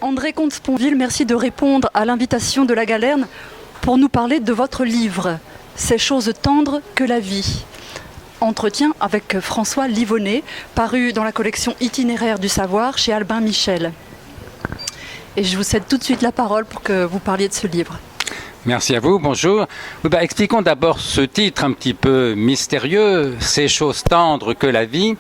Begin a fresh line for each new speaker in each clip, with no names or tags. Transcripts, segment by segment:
André Comte-Sponville, merci de répondre à l'invitation de la Galerne pour nous parler de votre livre « Ces choses tendres que la vie ». Entretien avec François Livonnet, paru dans la collection Itinéraire du savoir chez Albin Michel. Et je vous cède tout de suite la parole pour que vous parliez de ce livre.
Merci à vous, bonjour. Expliquons d'abord ce titre un petit peu mystérieux, « Ces choses tendres que la vie ».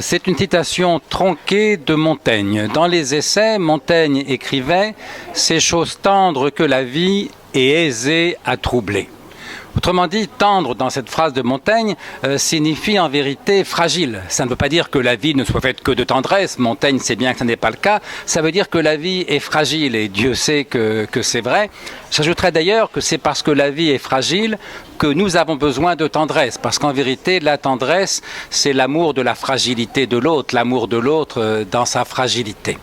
C'est une citation tronquée de Montaigne. Dans les essais, Montaigne écrivait « Ces choses tendres que la vie est aisée à troubler ». Autrement dit, tendre dans cette phrase de Montaigne signifie en vérité fragile. Ça ne veut pas dire que la vie ne soit faite que de tendresse. Montaigne sait bien que ce n'est pas le cas. Ça veut dire que la vie est fragile et Dieu sait que c'est vrai. J'ajouterais d'ailleurs que c'est parce que la vie est fragile que nous avons besoin de tendresse. Parce qu'en vérité, la tendresse, c'est l'amour de la fragilité de l'autre, l'amour de l'autre dans sa fragilité.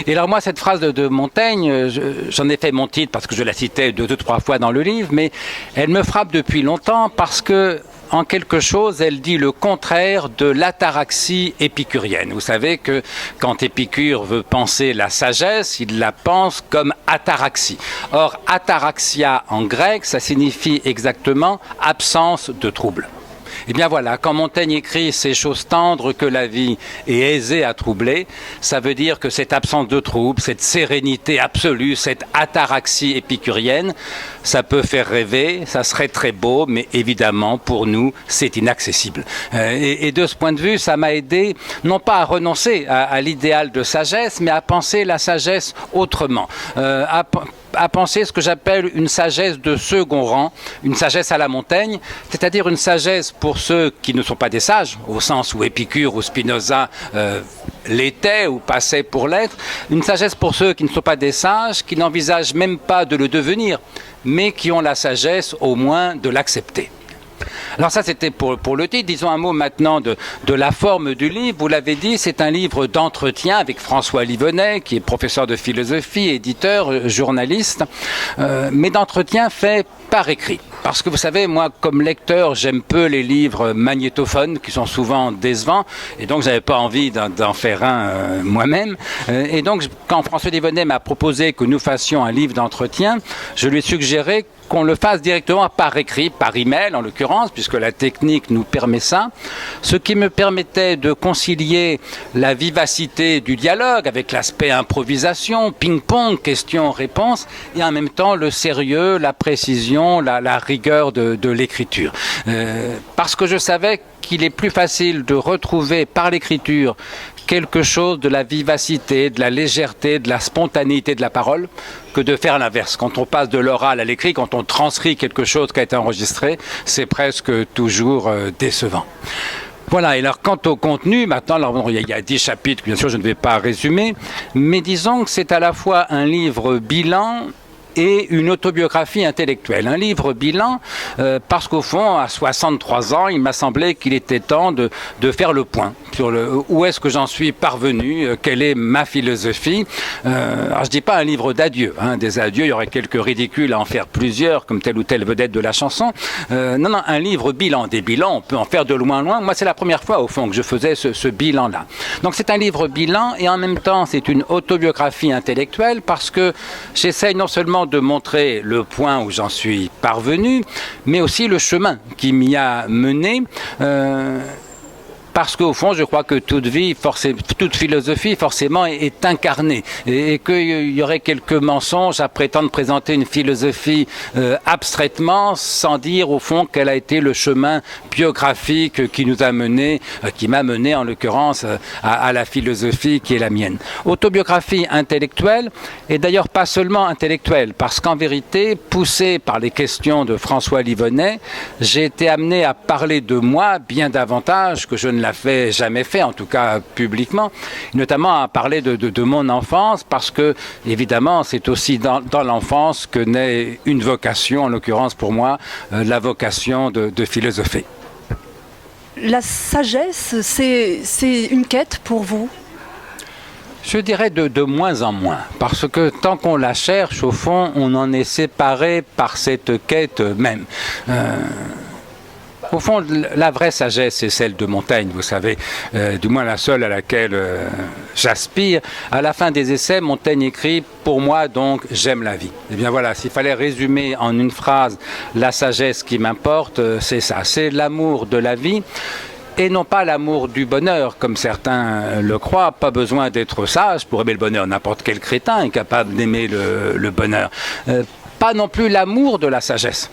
Et alors moi, cette phrase de Montaigne, j'en ai fait mon titre parce que je la citais deux, trois fois dans le livre, mais elle me frappe depuis longtemps parce que en quelque chose, elle dit le contraire de l'ataraxie épicurienne. Vous savez que quand Épicure veut penser la sagesse, il la pense comme ataraxie. Or, ataraxia en grec, ça signifie exactement absence de trouble. Eh bien voilà, quand Montaigne écrit « Ces choses tendres que la vie est aisée à troubler », ça veut dire que cette absence de trouble, cette sérénité absolue, cette ataraxie épicurienne, ça peut faire rêver, ça serait très beau, mais évidemment, pour nous, c'est inaccessible. Et de ce point de vue, ça m'a aidé, non pas à renoncer à l'idéal de sagesse, mais à penser la sagesse autrement, à penser ce que j'appelle une sagesse de second rang, une sagesse à la Montaigne, c'est-à-dire une sagesse pour ceux qui ne sont pas des sages, au sens où Épicure ou Spinoza l'étaient ou passaient pour l'être, une sagesse pour ceux qui ne sont pas des sages, qui n'envisagent même pas de le devenir, mais qui ont la sagesse au moins de l'accepter. Alors ça, c'était pour le titre. Disons un mot maintenant de la forme du livre. Vous l'avez dit, c'est un livre d'entretien avec François Livonnet, qui est professeur de philosophie, éditeur, journaliste, mais d'entretien fait par écrit. Parce que vous savez, moi, comme lecteur, j'aime peu les livres magnétophones, qui sont souvent décevants, et donc j'avais pas envie d'en faire un moi-même. Et donc, quand François Livonnet m'a proposé que nous fassions un livre d'entretien, je lui ai suggéré qu'on le fasse directement par écrit, par email en l'occurrence, puisque la technique nous permet ça, ce qui me permettait de concilier la vivacité du dialogue avec l'aspect improvisation, ping-pong, questions-réponses, et en même temps le sérieux, la précision, la rigueur de l'écriture. Parce que je savais qu'il est plus facile de retrouver par l'écriture quelque chose de la vivacité, de la légèreté, de la spontanéité de la parole, que de faire l'inverse. Quand on passe de l'oral à l'écrit, quand on transcrit quelque chose qui a été enregistré, c'est presque toujours décevant. Voilà, et alors quant au contenu, maintenant, alors, il y a 10 chapitres, bien sûr, je ne vais pas résumer, mais disons que c'est à la fois un livre bilan et une autobiographie intellectuelle. Un livre bilan, parce qu'au fond, à 63 ans, il m'a semblé qu'il était temps de faire le point sur où est-ce que j'en suis parvenu, quelle est ma philosophie. Alors je dis pas un livre d'adieu, des adieux, il y aurait quelques ridicules à en faire plusieurs, comme telle ou telle vedette de la chanson. Non, un livre bilan. Des bilans, on peut en faire de loin en loin. Moi, c'est la première fois, au fond, que je faisais ce bilan-là. Donc c'est un livre bilan, et en même temps, c'est une autobiographie intellectuelle, parce que j'essaye non seulement de montrer le point où j'en suis parvenu, mais aussi le chemin qui m'y a mené. Parce qu'au fond, je crois que toute vie, toute philosophie, forcément, est incarnée. Et qu'il y aurait quelques mensonges à prétendre présenter une philosophie abstraitement, sans dire, au fond, quel a été le chemin biographique qui nous a mené, qui m'a mené, en l'occurrence, à la philosophie qui est la mienne. Autobiographie intellectuelle, et d'ailleurs pas seulement intellectuelle, parce qu'en vérité, poussé par les questions de François Livonnet, j'ai été amené à parler de moi bien davantage que je ne l'avais jamais fait, en tout cas publiquement, notamment à parler de mon enfance, parce que, évidemment, c'est aussi dans l'enfance que naît une vocation, en l'occurrence pour moi, la vocation de philosopher.
La sagesse, c'est une quête pour vous ?
Je dirais de moins en moins, parce que tant qu'on la cherche, au fond, on en est séparé par cette quête même. Au fond, la vraie sagesse, c'est celle de Montaigne, vous savez, du moins la seule à laquelle j'aspire. À la fin des essais, Montaigne écrit « Pour moi, donc, j'aime la vie ». Eh bien voilà, s'il fallait résumer en une phrase la sagesse qui m'importe, c'est ça, c'est l'amour de la vie. Et non pas l'amour du bonheur, comme certains le croient. Pas besoin d'être sage pour aimer le bonheur. N'importe quel crétin est capable d'aimer le bonheur. Pas non plus l'amour de la sagesse.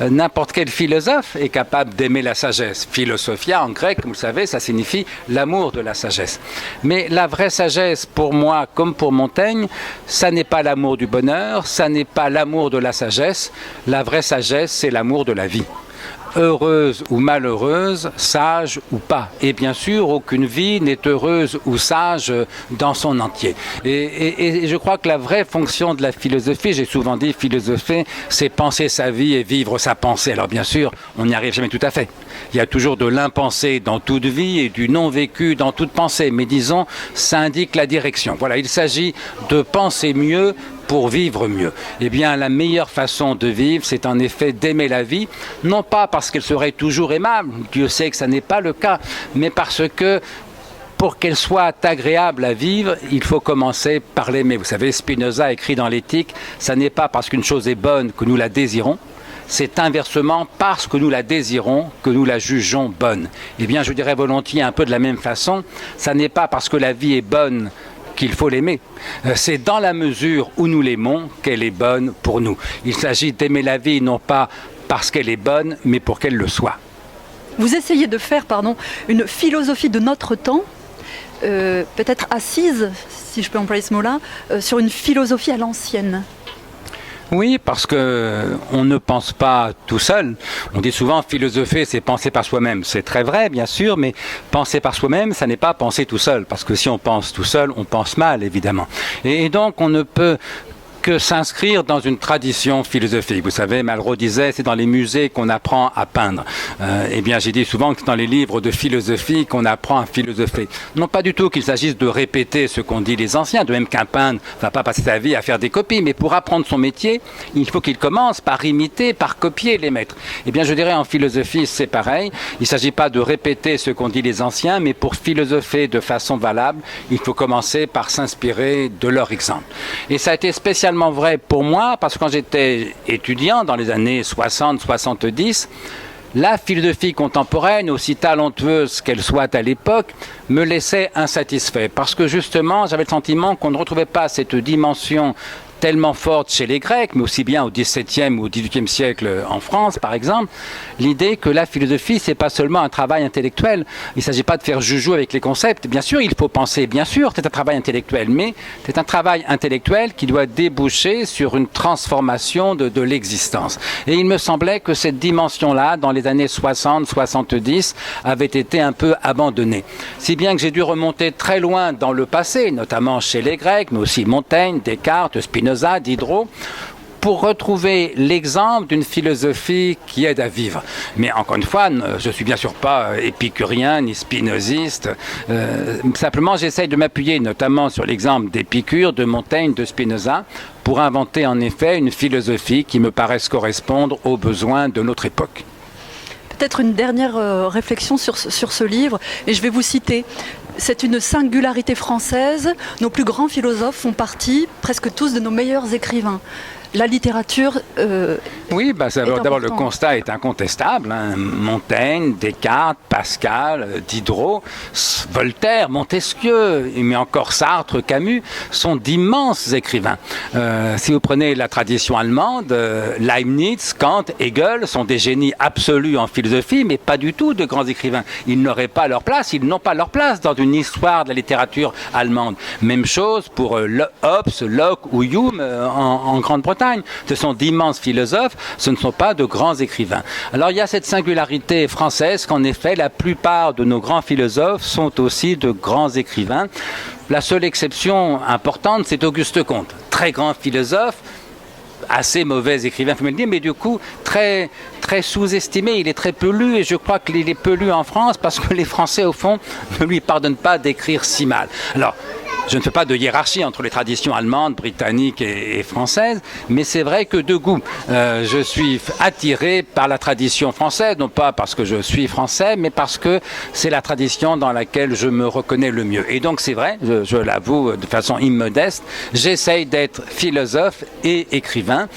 N'importe quel philosophe est capable d'aimer la sagesse. Philosophia en grec, vous le savez, ça signifie l'amour de la sagesse. Mais la vraie sagesse, pour moi, comme pour Montaigne, ça n'est pas l'amour du bonheur, ça n'est pas l'amour de la sagesse. La vraie sagesse, c'est l'amour de la vie. Heureuse ou malheureuse, sage ou pas. Et bien sûr, aucune vie n'est heureuse ou sage dans son entier. Et je crois que la vraie fonction de la philosophie, j'ai souvent dit philosopher, c'est penser sa vie et vivre sa pensée. Alors bien sûr, on n'y arrive jamais tout à fait. Il y a toujours de l'impensé dans toute vie et du non-vécu dans toute pensée. Mais disons, ça indique la direction. Voilà, il s'agit de penser mieux pour vivre mieux. Eh bien, la meilleure façon de vivre, c'est en effet d'aimer la vie, non pas parce qu'elle serait toujours aimable, Dieu sait que ça n'est pas le cas, mais parce que pour qu'elle soit agréable à vivre, il faut commencer par l'aimer. Vous savez, Spinoza écrit dans l'Éthique, ça n'est pas parce qu'une chose est bonne que nous la désirons, c'est inversement parce que nous la désirons que nous la jugeons bonne. Eh bien, je dirais volontiers un peu de la même façon, ça n'est pas parce que la vie est bonne qu'il faut l'aimer. C'est dans la mesure où nous l'aimons qu'elle est bonne pour nous. Il s'agit d'aimer la vie non pas parce qu'elle est bonne, mais pour qu'elle le soit.
Vous essayez de faire, une philosophie de notre temps, peut-être assise, si je peux employer ce mot-là, sur une philosophie à l'ancienne.
Oui, parce que on ne pense pas tout seul. On dit souvent philosopher, c'est penser par soi-même. C'est très vrai, bien sûr, mais penser par soi-même, ça n'est pas penser tout seul. Parce que si on pense tout seul, on pense mal, évidemment. Et donc, on ne peut que s'inscrire dans une tradition philosophique. Vous savez, Malraux disait, c'est dans les musées qu'on apprend à peindre. Eh bien, j'ai dit souvent que c'est dans les livres de philosophie qu'on apprend à philosopher. Non pas du tout qu'il s'agisse de répéter ce qu'ont dit les anciens, de même qu'un peintre ne va pas passer sa vie à faire des copies, mais pour apprendre son métier, il faut qu'il commence par imiter, par copier les maîtres. Eh bien, je dirais en philosophie, c'est pareil. Il ne s'agit pas de répéter ce qu'ont dit les anciens, mais pour philosopher de façon valable, il faut commencer par s'inspirer de leur exemple. Et ça a été spécialement vrai pour moi, parce que quand j'étais étudiant dans les années 60-70, la philosophie contemporaine, aussi talentueuse qu'elle soit à l'époque, me laissait insatisfait. Parce que justement, j'avais le sentiment qu'on ne retrouvait pas cette dimension tellement forte chez les Grecs, mais aussi bien au XVIIe ou au XVIIIe siècle en France, par exemple, l'idée que la philosophie, c'est pas seulement un travail intellectuel. Il ne s'agit pas de faire joujou avec les concepts. Bien sûr, il faut penser, bien sûr, c'est un travail intellectuel, mais c'est un travail intellectuel qui doit déboucher sur une transformation de l'existence. Et il me semblait que cette dimension-là, dans les années 60-70, avait été un peu abandonnée. Si bien que j'ai dû remonter très loin dans le passé, notamment chez les Grecs, mais aussi Montaigne, Descartes, Spinoza, Diderot, pour retrouver l'exemple d'une philosophie qui aide à vivre. Mais encore une fois, je ne suis bien sûr pas épicurien ni spinoziste. Simplement, j'essaye de m'appuyer notamment sur l'exemple d'Épicure, de Montaigne, de Spinoza, pour inventer en effet une philosophie qui me paraisse correspondre aux besoins de notre époque.
Peut-être une dernière réflexion sur ce livre, et je vais vous citer. C'est une singularité française. Nos plus grands philosophes font partie, presque tous, de nos meilleurs écrivains. La littérature
oui, d'abord le constat est incontestable. Hein. Montaigne, Descartes, Pascal, Diderot, Voltaire, Montesquieu, mais encore Sartre, Camus, sont d'immenses écrivains. Si vous prenez la tradition allemande, Leibniz, Kant, Hegel sont des génies absolus en philosophie, mais pas du tout de grands écrivains. Ils n'auraient pas leur place, ils n'ont pas leur place dans une histoire de la littérature allemande. Même chose pour Hobbes, Locke ou Hume en Grande-Bretagne. Ce sont d'immenses philosophes, ce ne sont pas de grands écrivains. Alors il y a cette singularité française qu'en effet la plupart de nos grands philosophes sont aussi de grands écrivains. La seule exception importante, c'est Auguste Comte, très grand philosophe, assez mauvais écrivain, faut me le dire, mais du coup très sous-estimé, il est très peu lu, et je crois qu'il est peu lu en France parce que les Français au fond ne lui pardonnent pas d'écrire si mal. Alors je ne fais pas de hiérarchie entre les traditions allemandes, britanniques et françaises, mais c'est vrai que de goût, je suis attiré par la tradition française, non pas parce que je suis français, mais parce que c'est la tradition dans laquelle je me reconnais le mieux. Et donc c'est vrai, je l'avoue de façon immodeste, j'essaye d'être philosophe et écrivain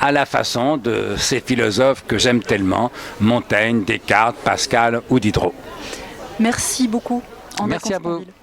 à la façon de ces philosophes que j'aime tellement, Montaigne, Descartes, Pascal ou Diderot.
Merci beaucoup, André
Merci à vous.
Constanville.